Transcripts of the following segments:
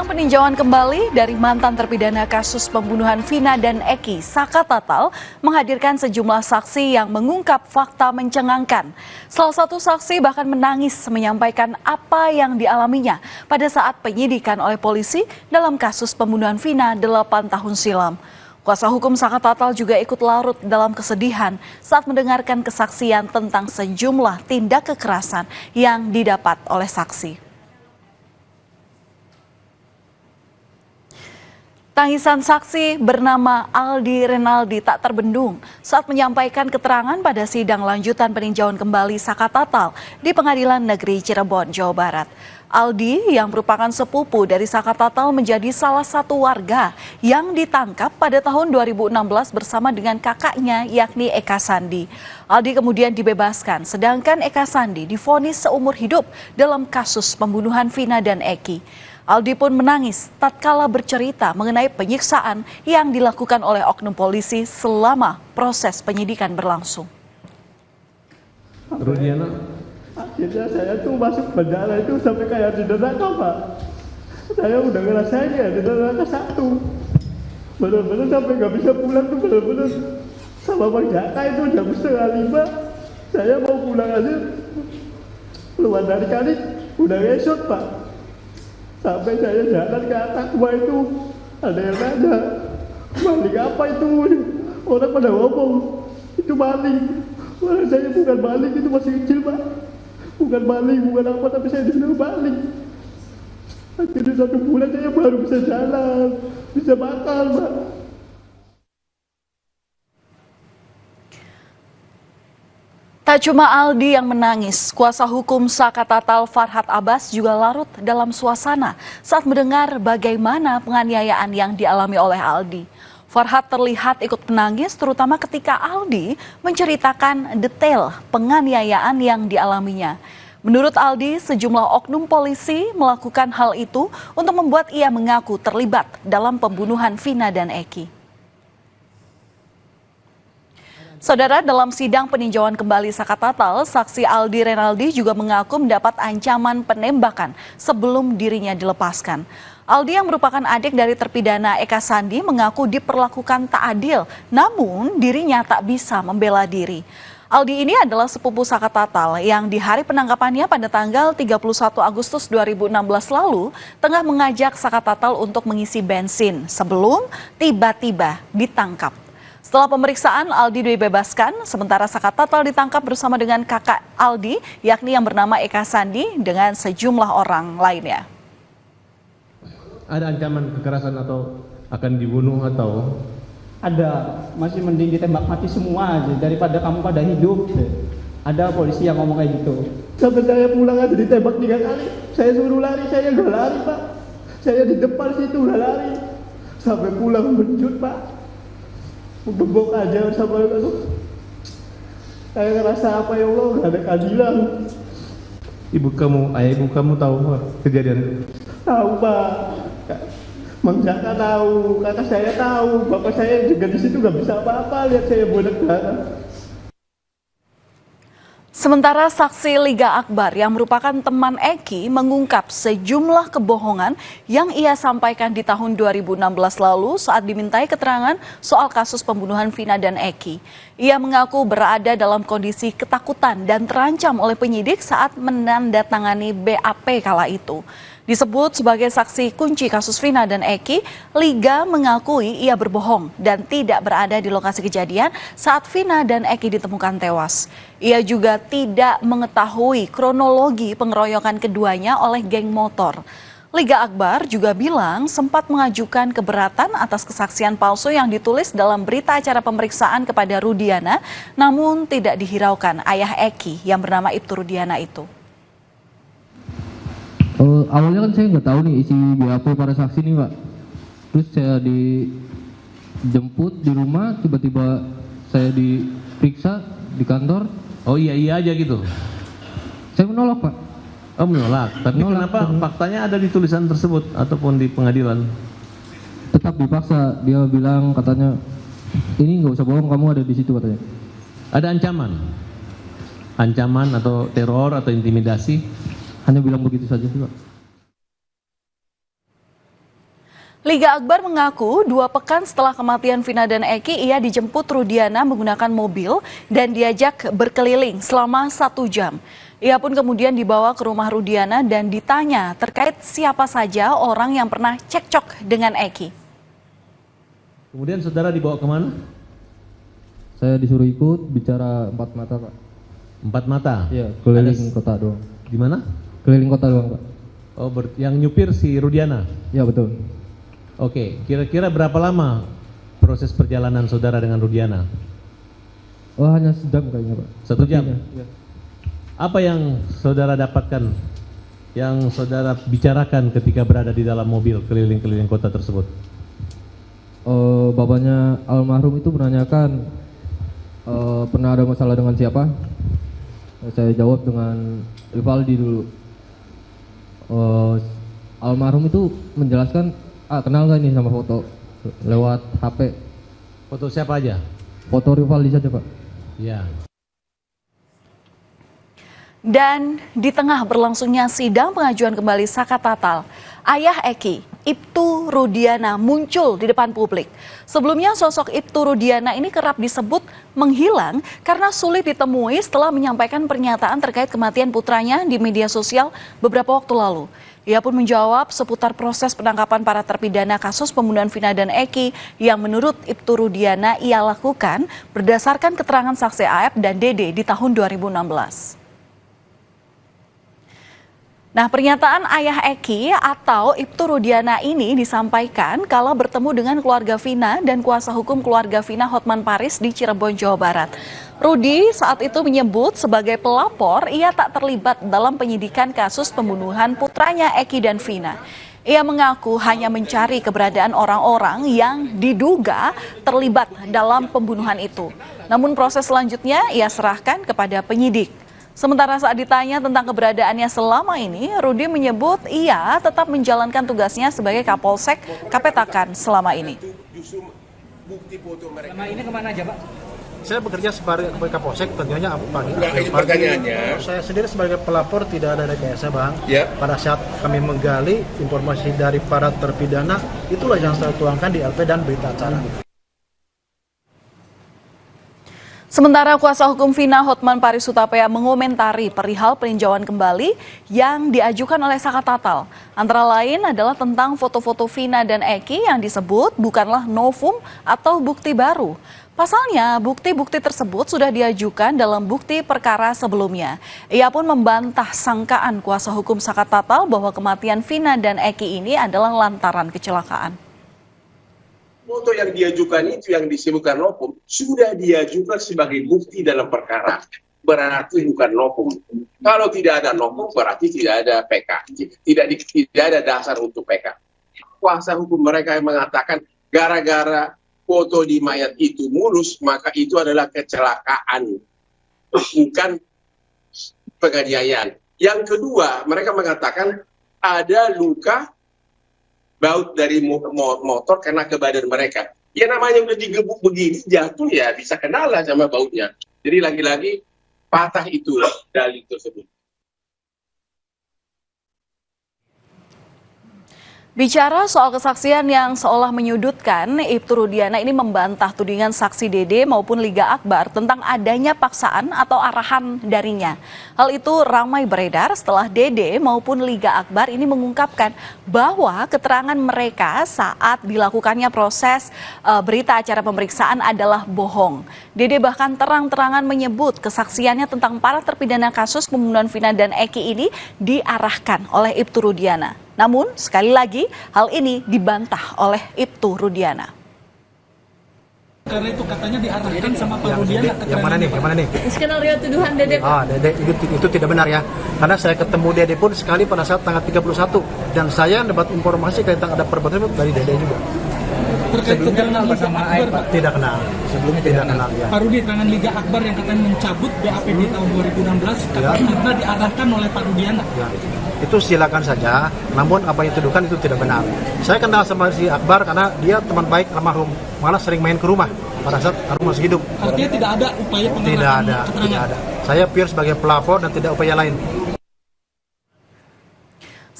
Sidang peninjauan kembali dari mantan terpidana kasus pembunuhan Vina dan Eki, Saka Tatal, menghadirkan sejumlah saksi yang mengungkap fakta mencengangkan. Salah satu saksi bahkan menangis menyampaikan apa yang dialaminya pada saat penyidikan oleh polisi dalam kasus pembunuhan Vina 8 tahun silam. Kuasa hukum Saka Tatal juga ikut larut dalam kesedihan saat mendengarkan kesaksian tentang sejumlah tindak kekerasan yang didapat oleh saksi. Tangisan saksi bernama Aldi Renaldi tak terbendung saat menyampaikan keterangan pada sidang lanjutan peninjauan kembali Saka Tatal di Pengadilan Negeri Cirebon, Jawa Barat. Aldi yang merupakan sepupu dari Saka Tatal menjadi salah satu warga yang ditangkap pada tahun 2016 bersama dengan kakaknya yakni Eka Sandi. Aldi kemudian dibebaskan sedangkan Eka Sandi divonis seumur hidup dalam kasus pembunuhan Vina dan Eki. Aldi pun menangis tatkala bercerita mengenai penyiksaan yang dilakukan oleh oknum polisi selama proses penyidikan berlangsung. Rudiana, akhirnya saya tuh masuk penjara itu sampai kayak di neraka, Pak. Saya udah ngerasain ya di neraka satu. Bener-bener sampai nggak bisa pulang tuh bener-bener sama Bang Jaka itu jam 4:30. Saya mau pulang aja keluar dari kali udah ngesot, Pak. Sampai saya jalan ke atas gua itu ada yang nanya, maling apa itu? Orang pada ngomong itu maling. Orang saya bukan maling, itu masih kecil, Pak. Bukan maling, bukan apa, tapi saya dibilang maling. Akhirnya 1 bulan saya baru bisa jalan, bisa makan, Pak. Tak cuma Aldi yang menangis, kuasa hukum Saka Tatal Farhad Abbas juga larut dalam suasana saat mendengar bagaimana penganiayaan yang dialami oleh Aldi. Farhad terlihat ikut menangis terutama ketika Aldi menceritakan detail penganiayaan yang dialaminya. Menurut Aldi, sejumlah oknum polisi melakukan hal itu untuk membuat ia mengaku terlibat dalam pembunuhan Vina dan Eki. Saudara, dalam sidang peninjauan kembali Saka Tatal, saksi Aldi Renaldi juga mengaku mendapat ancaman penembakan sebelum dirinya dilepaskan. Aldi yang merupakan adik dari terpidana Eka Sandi mengaku diperlakukan tak adil, namun dirinya tak bisa membela diri. Aldi ini adalah sepupu Saka Tatal yang di hari penangkapannya pada tanggal 31 Agustus 2016 lalu tengah mengajak Saka Tatal untuk mengisi bensin sebelum tiba-tiba ditangkap. Setelah pemeriksaan, Aldi dibebaskan, sementara Saka Tatal ditangkap bersama dengan kakak Aldi, yakni yang bernama Eka Sandi, dengan sejumlah orang lainnya. Ada ancaman kekerasan atau akan dibunuh atau? Ada, masih mending ditembak mati semua aja daripada kamu pada hidup. Ada polisi yang ngomong kayak gitu. Sampai saya pulang aja ditembak 3 kali. Saya suruh lari, saya nggak lari, Pak. Saya di depan situ udah lari. Sampai pulang menjut, Pak. Gebok aja sama aku. Saya ngerasa apa ya Allah, nggak ada keadilan. Ayah ibu kamu tahu Pak, kejadian? Tahu, Pak. Mang Jaka tahu, kakak saya tahu, bapak saya juga di situ nggak bisa apa-apa lihat saya bodak darah. Sementara saksi Liga Akbar yang merupakan teman Eki mengungkap sejumlah kebohongan yang ia sampaikan di tahun 2016 lalu saat dimintai keterangan soal kasus pembunuhan Vina dan Eki. Ia mengaku berada dalam kondisi ketakutan dan terancam oleh penyidik saat menandatangani BAP kala itu. Disebut sebagai saksi kunci kasus Vina dan Eki, Liga mengakui ia berbohong dan tidak berada di lokasi kejadian saat Vina dan Eki ditemukan tewas. Ia juga tidak mengetahui kronologi pengeroyokan keduanya oleh geng motor. Liga Akbar juga bilang sempat mengajukan keberatan atas kesaksian palsu yang ditulis dalam berita acara pemeriksaan kepada Rudiana, namun tidak dihiraukan ayah Eki yang bernama Ibtu Rudiana itu. Awalnya kan saya nggak tahu nih isi BAP para saksi nih, Pak. Terus saya dijemput di rumah, tiba-tiba saya diperiksa di kantor. Oh iya aja gitu? Saya menolak, Pak. Oh menolak, tapi kenapa faktanya ada di tulisan tersebut ataupun di pengadilan? Tetap dipaksa, dia bilang katanya, ini nggak usah bohong, kamu ada di situ katanya. Ada ancaman? Ancaman atau teror atau intimidasi? Hanya bilang begitu saja sih, Pak. Liga Akbar mengaku 2 pekan setelah kematian Vina dan Eki, ia dijemput Rudiana menggunakan mobil dan diajak berkeliling selama 1 jam. Ia pun kemudian dibawa ke rumah Rudiana dan ditanya terkait siapa saja orang yang pernah cekcok dengan Eki. Kemudian saudara dibawa kemana? Saya disuruh ikut bicara 4 mata, Pak. 4 mata? Iya, keliling kota doang. Di mana? Keliling kota doang, Pak. Oh, yang nyupir si Rudiana? Iya, betul. Oke, kira-kira berapa lama proses perjalanan saudara dengan Rudiana? Oh, hanya sejam kayaknya, Pak. 1 jam? Iya. Apa yang saudara dapatkan, yang saudara bicarakan ketika berada di dalam mobil keliling-keliling kota tersebut? Bapaknya almarhum itu menanyakan pernah ada masalah dengan siapa? Saya jawab dengan Rivaldi dulu. Almarhum itu menjelaskan, kenal gak ini sama foto lewat HP? Foto siapa aja? Foto Rivaldi saja, Pak. Ya. Dan di tengah berlangsungnya sidang pengajuan kembali Saka Tatal, ayah Eki, Ibtu Rudiana, muncul di depan publik. Sebelumnya sosok Ibtu Rudiana ini kerap disebut menghilang karena sulit ditemui setelah menyampaikan pernyataan terkait kematian putranya di media sosial beberapa waktu lalu. Ia pun menjawab seputar proses penangkapan para terpidana kasus pembunuhan Vina dan Eki yang menurut Ibtu Rudiana ia lakukan berdasarkan keterangan saksi AF dan Dede di tahun 2016. Nah, pernyataan ayah Eki atau Ibtu Rudiana ini disampaikan kala bertemu dengan keluarga Vina dan kuasa hukum keluarga Vina Hotman Paris di Cirebon, Jawa Barat. Rudi saat itu menyebut sebagai pelapor ia tak terlibat dalam penyidikan kasus pembunuhan putranya Eki dan Vina. Ia mengaku hanya mencari keberadaan orang-orang yang diduga terlibat dalam pembunuhan itu. Namun proses selanjutnya ia serahkan kepada penyidik. Sementara saat ditanya tentang keberadaannya selama ini, Rudi menyebut ia tetap menjalankan tugasnya sebagai Kapolsek Kapetakan selama ini. Selama ini kemana aja, Pak? Saya bekerja sebagai Kapolsek, tentunya pagi. Ini pertanyaannya. Saya sendiri sebagai pelapor tidak ada rekayasa, Bang. Ya. Pada saat kami menggali informasi dari para terpidana, itulah yang saya tuangkan di LP dan berita acara. Sementara kuasa hukum Vina Hotman Paris Hutapea mengomentari perihal peninjauan kembali yang diajukan oleh Saka Tatal. Antara lain adalah tentang foto-foto Vina dan Eki yang disebut bukanlah novum atau bukti baru. Pasalnya, bukti-bukti tersebut sudah diajukan dalam bukti perkara sebelumnya. Ia pun membantah sangkaan kuasa hukum Saka Tatal bahwa kematian Vina dan Eki ini adalah lantaran kecelakaan. Foto yang diajukan itu yang disebutkan novum sudah diajukan sebagai bukti dalam perkara, berarti bukan novum. Kalau tidak ada novum berarti tidak ada PK, tidak ada dasar untuk PK. Kuasa hukum mereka yang mengatakan gara-gara foto di mayat itu mulus maka itu adalah kecelakaan, bukan penganiayaan. Yang kedua, mereka mengatakan ada luka baut dari motor kena ke badan mereka. Ya namanya udah digebuk begini, jatuh ya bisa kena lah sama bautnya. Jadi lagi-lagi patah itu dalil tersebut. Bicara soal kesaksian yang seolah menyudutkan, Ibtu Rudiana ini membantah tudingan saksi Dede maupun Liga Akbar tentang adanya paksaan atau arahan darinya. Hal itu ramai beredar setelah Dede maupun Liga Akbar ini mengungkapkan bahwa keterangan mereka saat dilakukannya proses berita acara pemeriksaan adalah bohong. Dede bahkan terang-terangan menyebut kesaksiannya tentang para terpidana kasus pembunuhan Vina dan Eki ini diarahkan oleh Ibtu Rudiana. Namun, sekali lagi, hal ini dibantah oleh Ibtu Rudiana. Karena itu katanya diarahkan sama Pak Rudiana. Yang mana nih? Yang mana nih? Skenario tuduhan Dede. Dede itu tidak benar ya. Karena saya ketemu Dede pun sekali pada saat tanggal 31 dan saya dapat informasi tentang ada perbuatan dari Dede juga. Terkait keterangan Liga Akbar, Pak. Tidak kenal. Sebelumnya tidak kenal ya. Pak Rudi, tangan Liga Akbar yang katanya mencabut BAP di tahun 2016 katanya diarahkan oleh Pak Rudiana. Ya. Itu silakan saja, namun apa yang dituduhkan itu tidak benar. Saya kenal sama si Akbar karena dia teman baik almarhum, malah sering main ke rumah pada saat almarhum masih hidup. Artinya tidak ada upaya pengarahan keterangan? Tidak ada. Saya pure sebagai pelapor dan tidak upaya lain.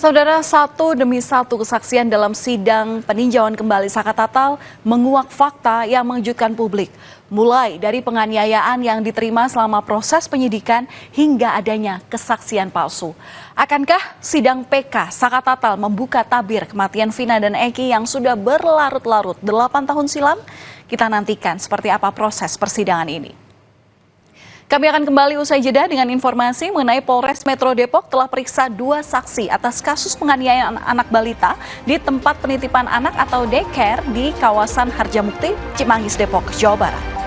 Saudara, satu demi satu kesaksian dalam sidang peninjauan kembali Saka Tatal menguak fakta yang mengejutkan publik. Mulai dari penganiayaan yang diterima selama proses penyidikan hingga adanya kesaksian palsu. Akankah sidang PK Saka Tatal membuka tabir kematian Vina dan Eki yang sudah berlarut-larut 8 tahun silam? Kita nantikan seperti apa proses persidangan ini. Kami akan kembali usai jeda dengan informasi mengenai Polres Metro Depok telah periksa 2 saksi atas kasus penganiayaan anak balita di tempat penitipan anak atau daycare di kawasan Harjamukti, Cimanggis, Depok, Jawa Barat.